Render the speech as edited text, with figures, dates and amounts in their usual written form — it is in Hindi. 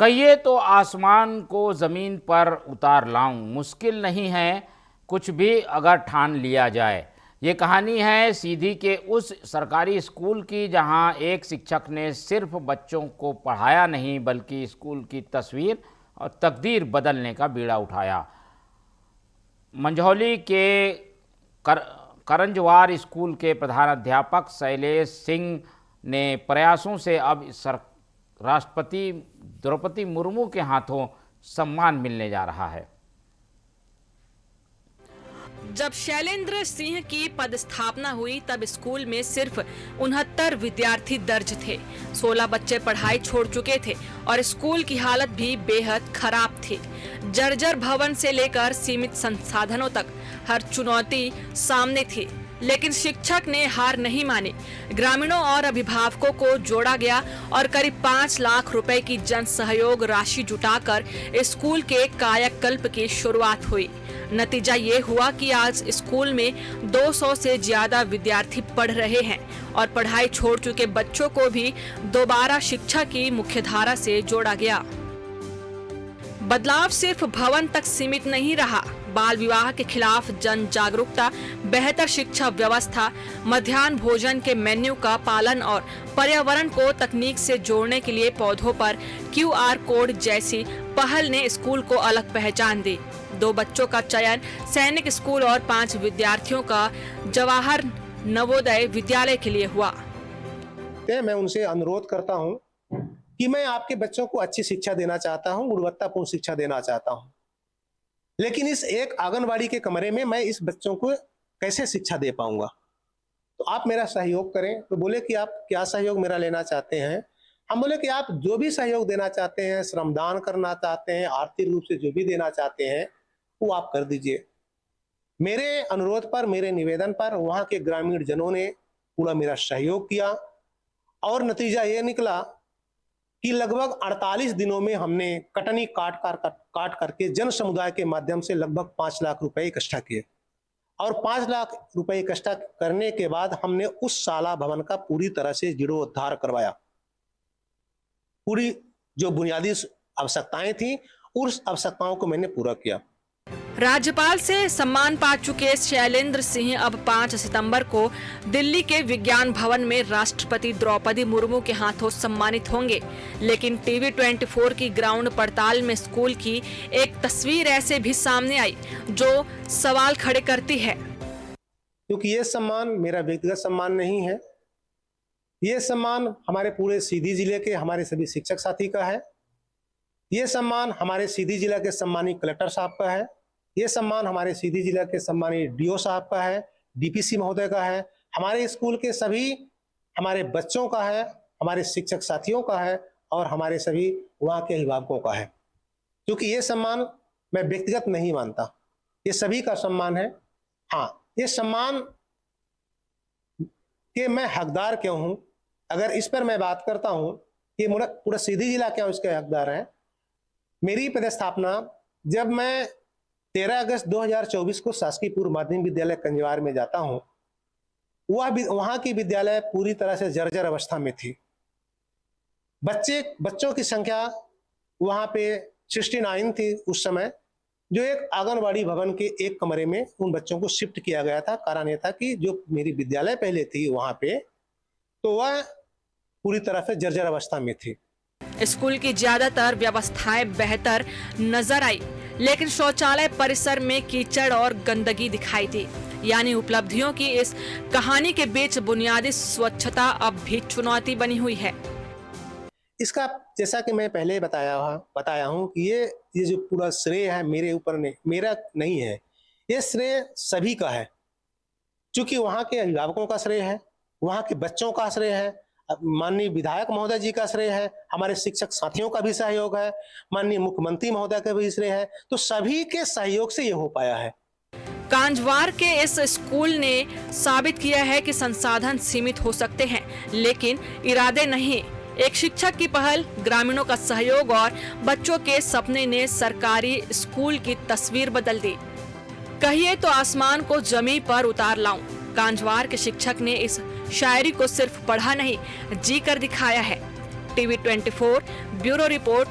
कहिए तो आसमान को ज़मीन पर उतार लाऊं, मुश्किल नहीं है कुछ भी अगर ठान लिया जाए। ये कहानी है सीधी के उस सरकारी स्कूल की जहां एक शिक्षक ने सिर्फ बच्चों को पढ़ाया नहीं बल्कि स्कूल की तस्वीर और तकदीर बदलने का बीड़ा उठाया। मंझौली के करंजवार स्कूल के प्रधानाध्यापक शैलेश सिंह ने प्रयासों से अब राष्ट्रपति द्रौपदी मुर्मू के हाथों सम्मान मिलने जा रहा है। जब शैलेंद्र सिंह की पदस्थापना हुई तब स्कूल में सिर्फ 69 विद्यार्थी दर्ज थे। 16 बच्चे पढ़ाई छोड़ चुके थे और स्कूल की हालत भी बेहद खराब थी। जर्जर भवन से लेकर सीमित संसाधनों तक हर चुनौती सामने थी, लेकिन शिक्षक ने हार नहीं मानी। ग्रामीणों और अभिभावकों को जोड़ा गया और करीब 5 लाख रुपए की जन सहयोग राशि जुटाकर स्कूल के कायाकल्प की शुरुआत हुई। नतीजा ये हुआ कि आज स्कूल में 200 से ज्यादा विद्यार्थी पढ़ रहे हैं और पढ़ाई छोड़ चुके बच्चों को भी दोबारा शिक्षा की मुख्यधारा से जोड़ा गया। बदलाव सिर्फ भवन तक सीमित नहीं रहा। बाल विवाह के खिलाफ जन जागरूकता, बेहतर शिक्षा व्यवस्था, मध्याह्न भोजन के मेन्यू का पालन और पर्यावरण को तकनीक से जोड़ने के लिए पौधों पर QR कोड जैसी पहल ने स्कूल को अलग पहचान दी। 2 बच्चों का चयन सैनिक स्कूल और 5 विद्यार्थियों का जवाहर नवोदय विद्यालय के लिए हुआ। मैं उनसे अनुरोध करता हूं कि मैं आपके बच्चों को अच्छी शिक्षा देना चाहता हूं, गुणवत्तापूर्ण शिक्षा देना चाहता हूं, लेकिन इस एक आंगनबाड़ी के कमरे में मैं इस बच्चों को कैसे शिक्षा दे पाऊंगा? तो आप मेरा सहयोग करें। तो बोले कि आप क्या सहयोग मेरा लेना चाहते हैं? हम बोले कि आप जो भी सहयोग देना चाहते हैं, श्रमदान करना चाहते हैं, आर्थिक रूप से जो भी देना चाहते हैं वो आप कर दीजिए। मेरे अनुरोध पर, मेरे निवेदन पर वहां के ग्रामीण जनों ने पूरा मेरा सहयोग किया और नतीजा ये निकला कि लगभग 48 दिनों में हमने कटनी काट करके जन समुदाय के माध्यम से लगभग 5 लाख रुपए इकट्ठा किए और 5 लाख रुपए इकट्ठा करने के बाद हमने उस शाला भवन का पूरी तरह से जीर्णोद्धार करवाया। पूरी जो बुनियादी आवश्यकताएं थी उस आवश्यकताओं को मैंने पूरा किया। राज्यपाल से सम्मान पा चुके शैलेंद्र सिंह अब 5 सितंबर को दिल्ली के विज्ञान भवन में राष्ट्रपति द्रौपदी मुर्मू के हाथों सम्मानित होंगे। लेकिन TV24 की ग्राउंड पड़ताल में स्कूल की एक तस्वीर ऐसे भी सामने आई जो सवाल खड़े करती है। क्योंकि ये सम्मान मेरा व्यक्तिगत सम्मान नहीं है, ये सम्मान हमारे पूरे सीधी जिले के हमारे सभी शिक्षक साथी का है। ये सम्मान हमारे सीधी जिला के सम्मानित कलेक्टर साहब का है। ये सम्मान हमारे सीधी जिला के सम्मानित DO साहब का है, DPC महोदय का है, हमारे स्कूल के सभी हमारे बच्चों का है, हमारे शिक्षक साथियों का है और हमारे सभी वहाँ के अभिभावकों का है। क्योंकि ये सम्मान मैं व्यक्तिगत नहीं मानता, ये सभी का सम्मान है। हाँ, ये सम्मान के मैं हकदार क्यों हूँ, अगर इस पर मैं बात करता हूँ कि पूरा सीधी जिला क्यों इसके हकदार है। मेरी पदस्थापना जब मैं 13 अगस्त 2024 को शासकीय पूर्व माध्यमिक विद्यालय कंजवार में जाता हूं, वहां की विद्यालय पूरी तरह से जर्जर अवस्था में थी। बच्चों की संख्या वहां पे 69 थी उस समय, जो एक आंगनबाड़ी भवन के एक कमरे में उन बच्चों को शिफ्ट किया गया था। कारण यह था कि जो मेरी विद्यालय पहले थी वहां पे, तो वह पूरी तरह से जर्जर अवस्था में थी। स्कूल की ज्यादातर व्यवस्थाएं बेहतर नजर आई, लेकिन शौचालय परिसर में कीचड़ और गंदगी दिखाई दी। यानी उपलब्धियों की इस कहानी के बीच बुनियादी स्वच्छता अब भी चुनौती बनी हुई है। इसका जैसा कि मैं पहले बताया हूं कि ये जो पूरा श्रेय है मेरे ऊपर मेरा नहीं है, ये श्रेय सभी का है। क्योंकि वहां के अभिभावकों का श्रेय है, वहां के बच्चों का श्रेय है, माननीय विधायक महोदय जी का श्रेय है, हमारे शिक्षक साथियों का भी सहयोग है, माननीय मुख्यमंत्री महोदय का भी श्रेय है। तो सभी के सहयोग से ये हो पाया है। कांजवार के इस स्कूल ने साबित किया है कि संसाधन सीमित हो सकते हैं, लेकिन इरादे नहीं। एक शिक्षक की पहल, ग्रामीणों का सहयोग और बच्चों के सपने ने सरकारी स्कूल की तस्वीर बदल दी। कहिए तो आसमान को जमीन पर उतार लाऊं। कांजवार के शिक्षक ने इस शायरी को सिर्फ पढ़ा नहीं, जी कर दिखाया है। TV24 bureau report.